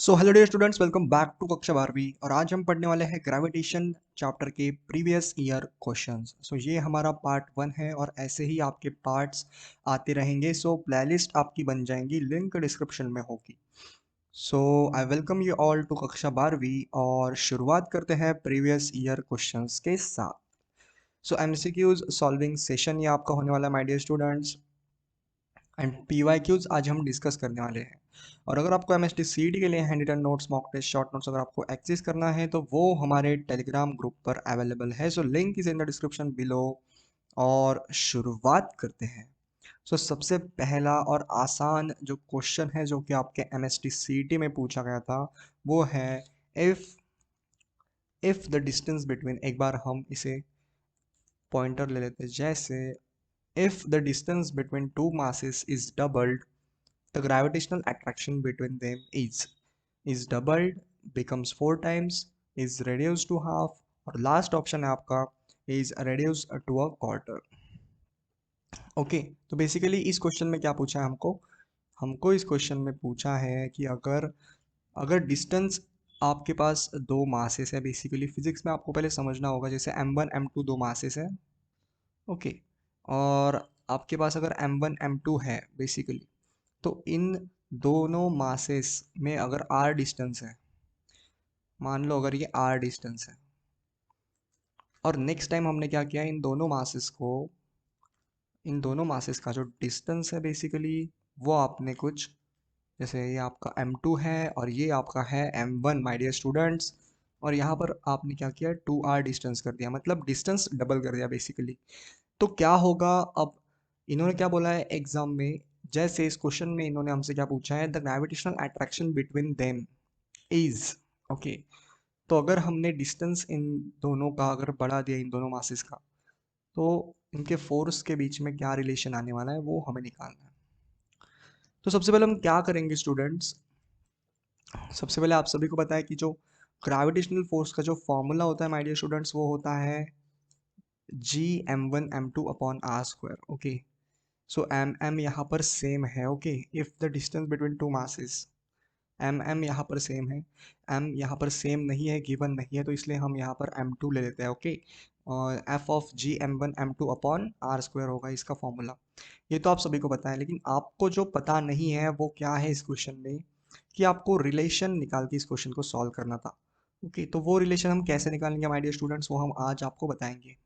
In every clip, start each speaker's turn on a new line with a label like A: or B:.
A: So hello dear students, welcome back to कक्षा 12वीं। और आज हम पढ़ने वाले हैं ग्रेविटेशन चैप्टर के प्रीवियस ईयर क्वेश्चंस। सो ये हमारा पार्ट 1 है और ऐसे ही आपके पार्ट्स आते रहेंगे। सो प्लेलिस्ट आपकी बन जाएंगी, लिंक डिस्क्रिप्शन में होगी। So I welcome you all to कक्षा 12वीं और शुरुआत करते हैं प्रीवियस ईयर क्वेश्चंस के साथ। सो एमसीक्यूज सॉल्विंग सेशन ये आपका होने वाला है my dear students, and PYQs आज हम डिस्कस करने वाले हैं। और अगर आपको एमएसटी सीईटी के लिए hand written notes, mock test, short notes अगर आपको एक्सेस करना है तो वो हमारे टेलीग्राम ग्रुप पर अवेलेबल है। So link is in the description below. और शुरुआत करते हैं। सो सबसे पहला और आसान जो क्वेश्चन है जो कि आपके एमएसटी सीईटी में पूछा गया था वो है if if the distance between, एक बार हम इसे पॉइंटर ले लेते हैं, जैसे if the distance between two masses is doubled, the gravitational attraction between them is doubled, becomes 4 times, is reduced to half, और लास्ट ऑप्शन है आपका is reduced to a quarter। Okay, तो बेसिकली इस question में क्या पूछा है हमको हमको इस क्वेश्चन में पूछा है कि अगर अगर डिस्टेंस, आपके पास दो मासेस है। बेसिकली फिजिक्स में आपको पहले समझना होगा, जैसे m1 m2 दो मासेस है। ओके, और आपके पास अगर m1 m2 है बेसिकली, तो इन दोनों मासेस में अगर r डिस्टेंस है, मान लो अगर ये r डिस्टेंस है, और नेक्स्ट टाइम हमने क्या किया, इन दोनों मासेस का जो डिस्टेंस है बेसिकली वो आपने कुछ, जैसे ये आपका m2 है और ये आपका है m1 माय डियर स्टूडेंट्स, और यहाँ पर आपने क्या किया, 2r डिस्टेंस कर दिया, मतलब डिस्टेंस डबल कर दिया बेसिकली। तो क्या होगा अब, इन्होंने क्या बोला है एग्जाम में, जैसे इस क्वेश्चन में इन्होंने हमसे क्या पूछा है, the gravitational attraction between them is. Okay, तो अगर हमने डिस्टेंस इन दोनों का अगर बढ़ा दिया, इन दोनों मासेस का, तो इनके फोर्स के बीच में क्या रिलेशन आने वाला है वो हमें निकालना है। तो सबसे पहले हम क्या करेंगे स्टूडेंट्स, सबसे पहले आप सभी को पता है कि जो ग्रेविटेशनल फोर्स का जो फॉर्मूला होता है माय डियर स्टूडेंट्स, वो होता है G m1 m2 upon r square. Okay, so m m यहाँ पर सेम है। Okay, if the distance between two masses, m m यहाँ पर सेम है, एम यहाँ पर सेम नहीं है, गिवन नहीं है, तो इसलिए हम यहाँ पर m2 ले लेते हैं। ओके, और F of G m1 m2 upon R square होगा इसका फॉर्मूला। ये तो आप सभी को पता है, लेकिन आपको जो पता नहीं है वो क्या है इस क्वेश्चन में, कि आपको रिलेशन निकाल के इस क्वेश्चन को सॉल्व करना था। ओके, तो वो रिलेशन हम कैसे निकालेंगे माय डियर स्टूडेंट्स, वो हम आज आपको बताएंगे।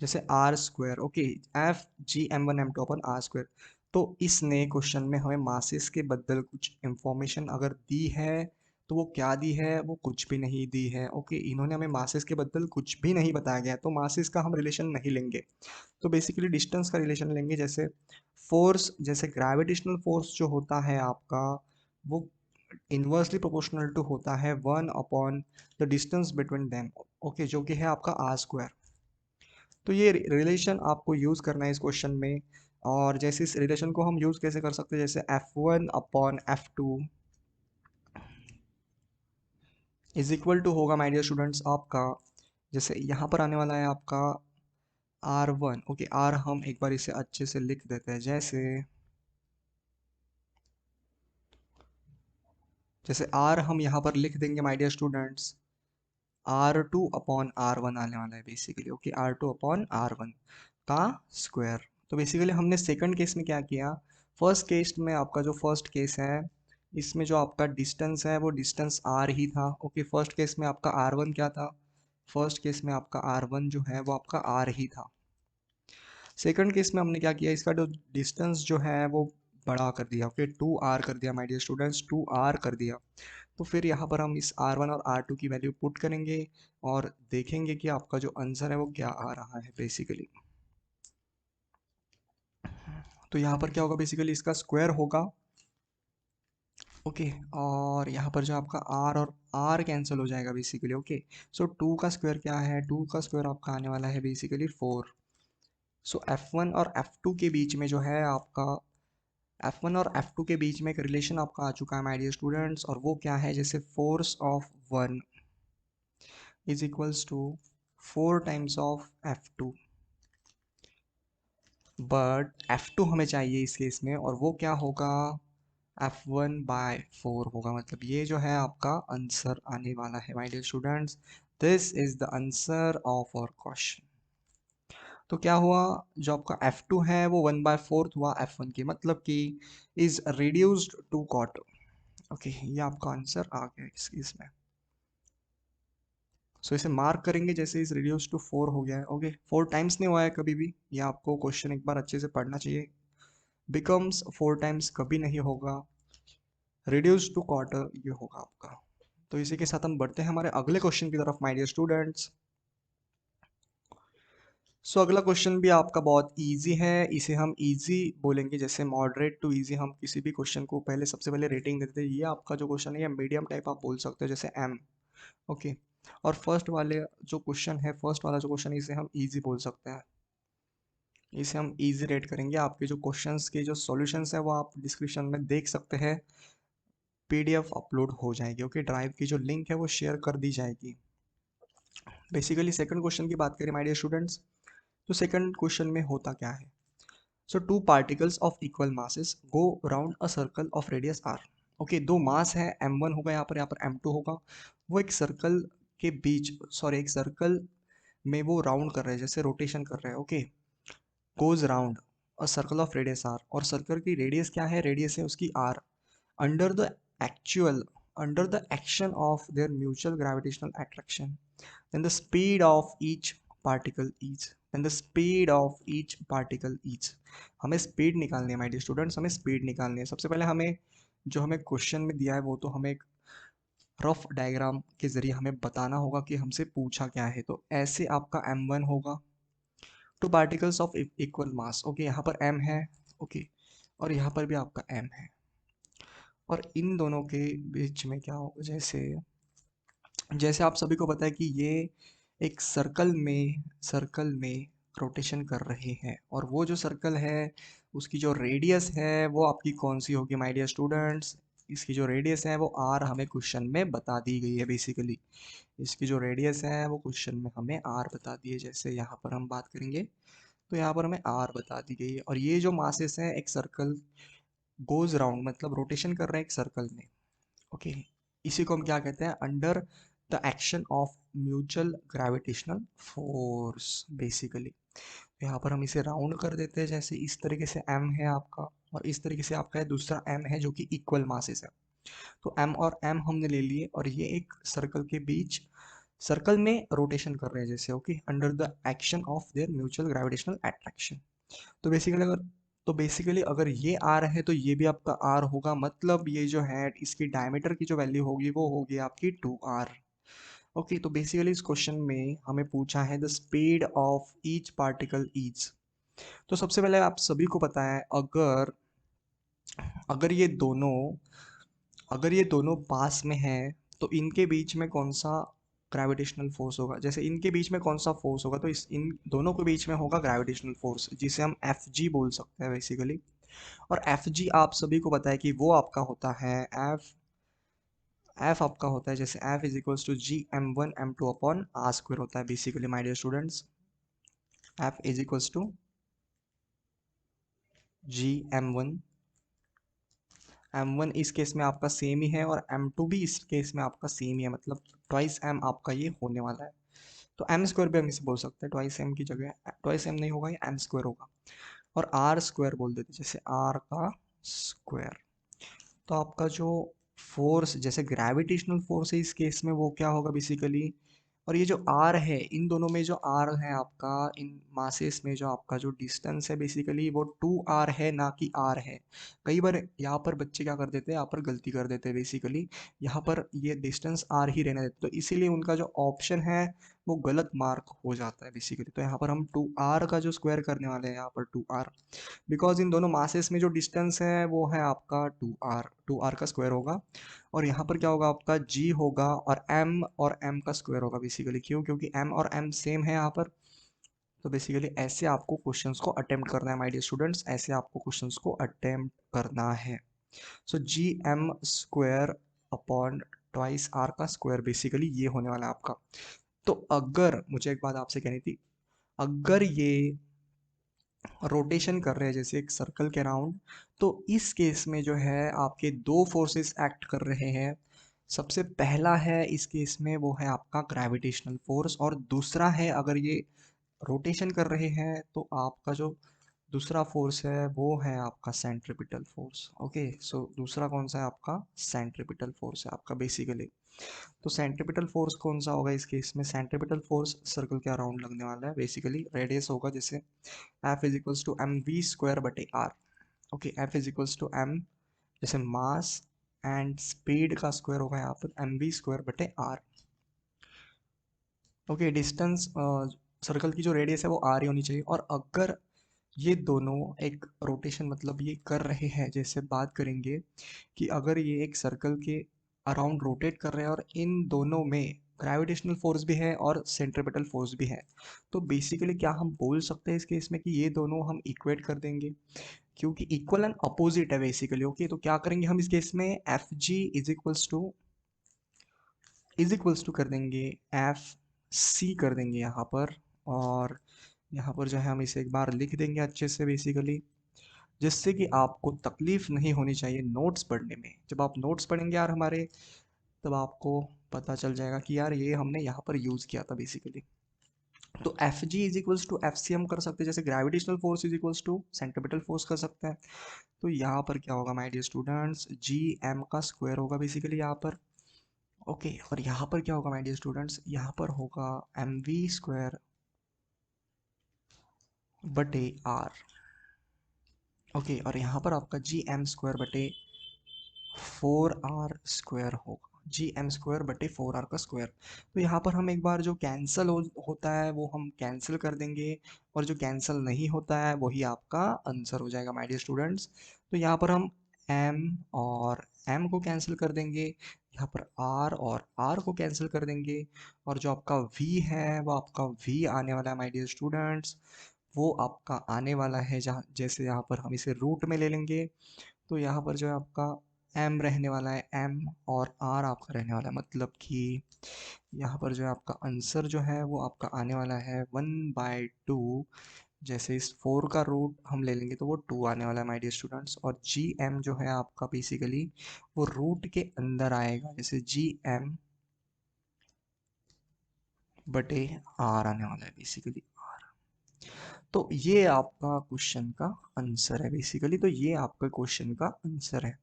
A: जैसे R square, okay, F G m1 m2 upon R square, तो इसने क्वेश्चन में हमें मासेस के बदल कुछ इंफॉर्मेशन अगर दी है, तो वो क्या दी है, वो कुछ भी नहीं दी है। ओके, इन्होंने हमें मासेस के बदल कुछ भी नहीं बताया गया, तो मासेस का हम रिलेशन नहीं लेंगे। तो बेसिकली डिस्टेंस का रिलेशन लेंगे। जैसे फोर्स, जैसे ग्रेविटेशनल फोर्स जो होता है आपका, वो इन्वर्सली प्रोपोर्शनल टू होता है 1 upon the distance between them. Okay, जो कि है आपका आर स्क्वायर। तो ये रिलेशन आपको यूज़ करना है इस क्वेश्चन में। और जैसे इस रिलेशन को हम यूज़ कैसे कर सकते हैं, जैसे F1 upon F2 is equal to होगा माय डियर स्टूडेंट्स आपका, जैसे यहाँ पर आने वाला है आपका R1। ओके, R हम एक बार इसे अच्छे से लिख देते हैं, जैसे R हम यहाँ पर लिख देंगे my dear students, R2 upon R1 आने वाला है basically. Okay, R2 upon R1 का स्क्वायर। तो बेसिकली हमने सेकंड केस में क्या किया, फर्स्ट केस में आपका जो फर्स्ट केस है, इसमें जो आपका डिस्टेंस है वो डिस्टेंस R ही था। ओके, फर्स्ट केस में आपका R1 क्या था, फर्स्ट केस में आपका R1 जो है वो आपका R ही था। सेकंड केस में हमने क्या किया, इसका जो डिस्टेंस जो है वो बड़ा कर दिया। ओके, 2R कर दिया माय डियर स्टूडेंट्स, 2R कर दिया। तो फिर यहाँ पर हम इस R1 और R2 की वैल्यू पुट करेंगे और देखेंगे कि आपका जो आंसर है वो क्या आ रहा है बेसिकली। तो यहाँ पर क्या होगा, बेसिकली इसका स्क्वायर होगा। ओके, और यहाँ पर जो आपका R और R कैंसिल हो जाएगा बेसिकली। ओके, सो 2 का स्क्वायर क्या है, 2 का स्क्वायर आपका आने वाला है बेसिकली 4। सो F1 और F2 के बीच में जो है आपका, F1 और F2 के बीच में एक रिलेशन आपका आ चुका है माय डियर स्टूडेंट्स, और वो क्या है, जैसे force of 1 is equals to 4 times of F2। But F2 हमें चाहिए इस केस में, और वो क्या होगा, f1/4 होगा, मतलब ये जो है आपका आंसर आने वाला है my dear students. This is the answer of our question. तो क्या हुआ, जो आपका f2 है वो 1/4 हुआ f1 की, मतलब कि is reduced to quarter. Okay, ये आपका आंसर आ गया इसमें। सो इसे मार्क करेंगे जैसे इज रिड्यूस टू 4 हो गया है। ओके, 4 टाइम्स नहीं हुआ है कभी भी, ये आपको क्वेश्चन एक बार अच्छे से पढ़ना चाहिए। बिकम्स 4 टाइम्स कभी नहीं होगा, रिड्यूस टू क्वार्टर ये होगा आपका। तो इसी के साथ हम बढ़ते हैं हमारे अगले क्वेश्चन की तरफ माय डियर स्टूडेंट्स। सो अगला क्वेश्चन भी आपका बहुत इजी है, इसे हम इजी बोलेंगे, जैसे मॉडरेट टू इजी हम किसी भी क्वेश्चन को पहले सबसे पहले रेटिंग देते हैं। ये आपका जो क्वेश्चन है ये मीडियम टाइप आप बोल सकते हो, जैसे एम। ओके, और फर्स्ट वाले जो क्वेश्चन है, फर्स्ट वाला जो क्वेश्चन है इसे हम इजी बोल सकते हैं, इसे हम इजी रेट करेंगे। आपके जो क्वेश्चंस के जो सॉल्यूशंस है वो आप डिस्क्रिप्शन में देख सकते हैं, पीडीएफ अपलोड हो जाएगी। ओके, ड्राइव की जो लिंक है वो शेयर कर दी जाएगी। बेसिकली सेकंड क्वेश्चन की बात करें माय डियर स्टूडेंट्स, तो सेकंड क्वेश्चन में होता क्या है। So two particles of equal masses go round a circle of radius R. Okay, दो मास है, m1 होगा यहाँ पर m2 होगा, वो एक सर्कल के बीच, सॉरी एक सर्कल में वो राउंड कर रहे हैं, जैसे रोटेशन कर रहे हैं। Okay, goes round a circle of radius R, और सर्कल की रेडियस क्या है, रेडियस है उसकी r, under the actual under the action of their mutual gravitational attraction, then the speed of each particle is, then the speed of each particle is। हमें speed निकालनी है my dear students, हमें speed निकालनी है। सबसे पहले हमें जो हमें क्वेश्चन में दिया है वो तो हमें एक रफ डायग्राम के जरिए हमें बताना होगा कि हमसे पूछा क्या है। तो ऐसे आपका m1 होगा, to particles of equal mass. Okay, यहाँ पर m है, ओके, और यहाँ पर भी आपका m है, और इन दोनों के बीच में क्या होगा, जैसे जैसे आप सभी को पता है कि ये एक सर्कल में रोटेशन कर रहे हैं, और वो जो सर्कल है उसकी जो रेडियस है वो आपकी कौन सी होगी माय डियर स्टूडेंट्स। इसकी जो रेडियस है वो आर हमें क्वेश्चन में बता दी गई है। बेसिकली इसकी जो रेडियस है वो क्वेश्चन में हमें आर बता दी है। जैसे यहाँ पर हम बात करेंगे तो यहाँ पर हमें आर बता दी गई है, और ये जो मासेस हैं एक सर्कल गोज राउंड, मतलब रोटेशन कर रहे हैं एक सर्कल में। ओके, इसी को हम क्या कहते हैं, under the action of mutual gravitational force. Basically यहाँ पर हम इसे राउंड कर देते हैं, जैसे इस तरीके से m है आपका, और इस तरीके से आपका है दूसरा m है जो कि इक्वल मासेस है। तो m और m हमने ले लिए, और ये एक सर्कल के बीच सर्कल में रोटेशन कर रहे हैं, जैसे okay, under the action of their mutual gravitational attraction. तो बेसिकली अगर ये आर है तो ये भी आपका आर होगा, मतलब ये जो है इसकी डायमीटर की जो वैल्यू होगी वो होगी आपकी 2r। ओके, तो बेसिकली इस क्वेश्चन में हमें पूछा है the speed of each particle is. तो सबसे पहले आप सभी को पता है, अगर अगर ये दोनों अगर ये दोनों पास में हैं तो इनके बीच में कौन सा ग्रेविटेशनल फोर्स होगा, जैसे इनके बीच में कौन सा फोर्स होगा, तो इन दोनों के बीच में होगा ग्रेविटेशनल फोर्स, जिसे हम एफ जी बोल सकते हैं बेसिकली। और एफ जी आप सभी को पता है कि वो आपका होता है एफ एफ आपका होता है, जैसे F is equals to g m1 m2 upon R square होता है basically my dear students. F is equals to g m1 इस केस में आपका सेम ही है, और m2 भी इस केस में आपका सेम ही है, मतलब ट्वाइस m आपका ये होने वाला है। तो एम स्क्वायर भी हम इसे बोल सकते हैं, ट्वाइस एम की जगह ट्वाइस एम नहीं होगा, ये एम स्क्वायर होगा, और आर स्क्वायर बोल देते, जैसे आर का स्क्वायर। तो आपका जो फोर्स, जैसे ग्रेविटेशनल फोर्स है इस केस में, वो क्या होगा बेसिकली, और ये जो आर है, इन दोनों में जो आर है आपका, इन मासेस में जो आपका जो डिस्टेंस है बेसिकली वो 2r है, ना कि r है। कई बार यहाँ पर बच्चे क्या कर देते हैं, यहाँ पर गलती कर देते हैं बेसिकली, यहाँ पर ये डिस्टेंस r ही रहने देते, तो इसीलिए उनका जो ऑप्शन है वो गलत मार्क हो जाता है बेसिकली। तो यहाँ पर हम 2r का जो स्क्वायर करने वाले हैं, यहाँ पर 2r, बिकॉज इन दोनों मासेस में जो डिस्टेंस है वो है आपका 2r का स्क्वायर होगा, और यहाँ पर क्या होगा आपका g होगा, और m का स्क्वायर होगा बेसिकली। क्यों, क्योंकि m और m सेम है यहाँ पर। तो बेसिकली ऐसे आपको क्वेश्चंस को अटेम्प्ट करना है माय डियर स्टूडेंट्स, ऐसे आपको क्वेश्चंस को अटेम्प्ट करना है। सो g m² upon twice r का स्क्वायर बेसिकली ये होने वाला है आपका। तो अगर मुझे एक बात आपसे कहनी थी, अगर ये रोटेशन कर रहे हैं जैसे एक सर्कल के अराउंड, तो इस केस में जो है आपके दो फोर्सेस एक्ट कर रहे हैं। सबसे पहला है इस केस में वो है आपका ग्रेविटेशनल फोर्स, और दूसरा है अगर ये रोटेशन कर रहे हैं तो आपका जो दूसरा फोर्स है वो है आपका सेंट्रिपिटल फोर्स। ओके, सो दूसरा कौन सा है आपका सेंट्रिपिटल फोर्स है आपका बेसिकली। तो सेंट्रिपिटल फोर्स कौन सा होगा इस केस में, सेंट्रिपिटल फोर्स सर्कल के अराउंड लगने वाला है, बेसिकली रेडियस होगा जैसे F is equals to m v square बटे R. Okay, F is equals to m जैसे मास एंड स्पीड का स्क्वायर होगा यहाँ पर एम वी स्क्वायर बटे आर। ओके, डिस्टेंस सर्कल की जो रेडियस है वो आर ही होनी चाहिए। और अगर ये दोनों एक रोटेशन मतलब ये कर रहे हैं, जैसे बात करेंगे कि अगर ये एक सर्कल के अराउंड रोटेट कर रहे हैं और इन दोनों में ग्रेविटेशनल फोर्स भी है और सेंट्रिपिटल फोर्स भी है, तो बेसिकली क्या हम बोल सकते हैं इस केस में कि ये दोनों हम इक्वेट कर देंगे, क्योंकि इक्वल एंड अपोजिट है बेसिकली। ओके, तो क्या करेंगे हम इस केस में F G is equals to कर देंगे एफ सी कर देंगे यहाँ पर। और यहाँ पर जो है हम इसे एक बार लिख देंगे अच्छे से बेसिकली, जिससे कि आपको तकलीफ नहीं होनी चाहिए नोट्स पढ़ने में। जब आप नोट्स पढ़ेंगे यार हमारे, तब आपको पता चल जाएगा कि यार ये हमने यहाँ पर यूज़ किया था बेसिकली। तो F G is equals to F C हम कर सकते हैं, जैसे gravitational force is equals to centripetal force कर सकते हैं। तो यहाँ पर क्या होगा my dear students, G M का स्क्वायर होगा बेसिकली यहाँ पर। ओके, और यहाँ पर क्या होगा माय डियर स्टूडेंट्स, यहाँ पर होगा एम वी स्क्वायर बटे आर। ओके, और यहाँ पर आपका जी एम स्क्वायर बटे 4r स्क्वायर होगा, जी एम स्क्वायर बटे 4r का स्क्वायर। तो यहाँ पर हम एक बार जो कैंसिल होता है वो हम कैंसिल कर देंगे, और जो कैंसिल नहीं होता है वही आपका आंसर हो जाएगा माय डियर स्टूडेंट्स। तो यहाँ पर हम m और m को कैंसिल कर देंगे, यहाँ पर r और r को कैंसिल कर देंगे, और जो आपका v है वो आपका v आने वाला है माय डियर स्टूडेंट्स। वो आपका आने वाला है जहाँ, जैसे यहाँ पर हम इसे रूट में ले लेंगे, तो यहाँ पर जो है आपका m रहने वाला है m, और r आपका रहने वाला है, मतलब कि यहाँ पर जो है आपका आंसर जो है वो आपका आने वाला है 1/2। जैसे इस 4 का रूट हम ले लेंगे तो वो 2 आने वाला है माय डियर स्टूडेंट्स। और जी एम जो है आपका बेसिकली वो रूट के अंदर आएगा, जैसे जी एम बटे आर आने वाला है बेसिकली आर। तो ये आपका क्वेश्चन का आंसर है बेसिकली, तो ये आपका क्वेश्चन का आंसर है।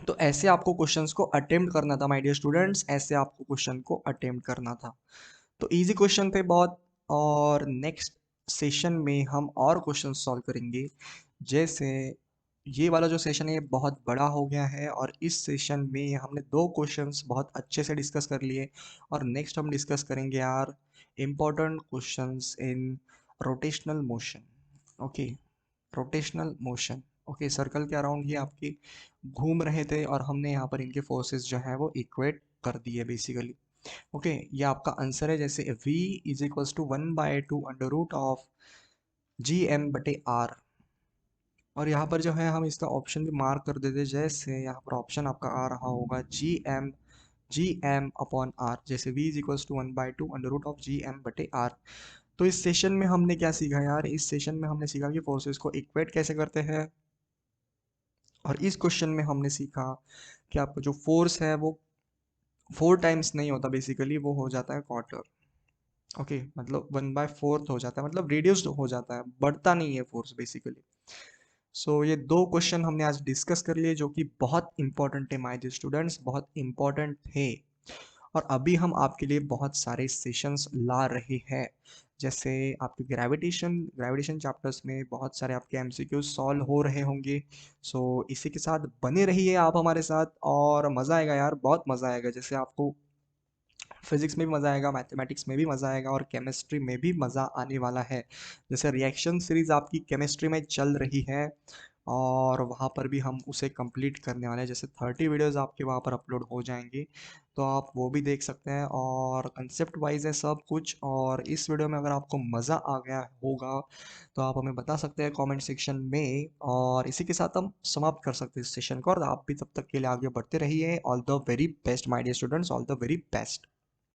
A: तो ऐसे आपको क्वेश्चंस को अटेम्प्ट करना था माय डियर स्टूडेंट्स, ऐसे आपको क्वेश्चन को अटेम्प्ट करना था। तो इजी क्वेश्चन थे बहुत, और नेक्स्ट सेशन में हम और क्वेश्चन सॉल्व करेंगे। जैसे ये वाला जो सेशन है ये बहुत बड़ा हो गया है, और इस सेशन में हमने दो क्वेश्चंस बहुत अच्छे से डिस्कस कर लिए, और नेक्स्ट हम डिस्कस करेंगे यार important questions in rotational motion. Okay, rotational motion. Okay, circle के अराउंड ही आपके घूम रहे थे, और हमने यहाँ पर इनके फोर्सेस जो है वो इक्वेट कर दिए बेसिकली। ओके, ये आपका आंसर है, जैसे v is equals to 1/2 under root of G M बटे आर। और यहाँ पर जो है हम इसका ऑप्शन भी मार्क कर देते, जैसे यहाँ पर ऑप्शन आपका आ रहा होगा जी एम अपॉन आर, जैसे v is equals to 1/2 under root of G M बटे आर। तो इस सेशन में हमने क्या सीखा यार, इस सेशन में हमने सीखा कि फोर्सेस को इक्वेट कैसे करते हैं, और इस क्वेश्चन में हमने सीखा कि आपका जो फोर्स है वो 4 टाइम्स नहीं होता बेसिकली, वो हो जाता है क्वार्टर। ओके, मतलब 1/4 हो जाता है, मतलब रिड्यूस्ड हो जाता है, बढ़ता नहीं है फोर्स बेसिकली। सो ये दो क्वेश्चन हमने आज डिस्कस कर लिए, जो कि बहुत इंपॉर्टेंट है माय डियर स्टूडेंट्स, बहुत इंपॉर्टेंट थे। और अभी हम आपके लिए बहुत सारे सेशंस ला रहे हैं, जैसे आपके ग्रेविटेशन चैप्टर्स में बहुत सारे आपके एमसीक्यूज सॉल्व हो रहे होंगे। सो इसी के साथ बने रहिए आप हमारे साथ, और मज़ा आएगा यार, बहुत मज़ा आएगा। जैसे आपको फिजिक्स में भी मज़ा आएगा, मैथमेटिक्स में भी मज़ा आएगा, और केमिस्ट्री में भी मज़ा आने वाला है। जैसे रिएक्शन सीरीज़ आपकी केमिस्ट्री में चल रही है, और वहाँ पर भी हम उसे कंप्लीट करने वाले हैं, जैसे 30 वीडियोस आपके वहाँ पर अपलोड हो जाएंगे, तो आप वो भी देख सकते हैं। और कंसेप्ट वाइज है सब कुछ, और इस वीडियो में अगर आपको मज़ा आ गया होगा तो आप हमें बता सकते हैं कमेंट सेक्शन में। और इसी के साथ हम समाप्त कर सकते हैं इस सेशन को, और आप भी तब तक के लिए आगे बढ़ते रहिए। All the very best my dear students, all the very best.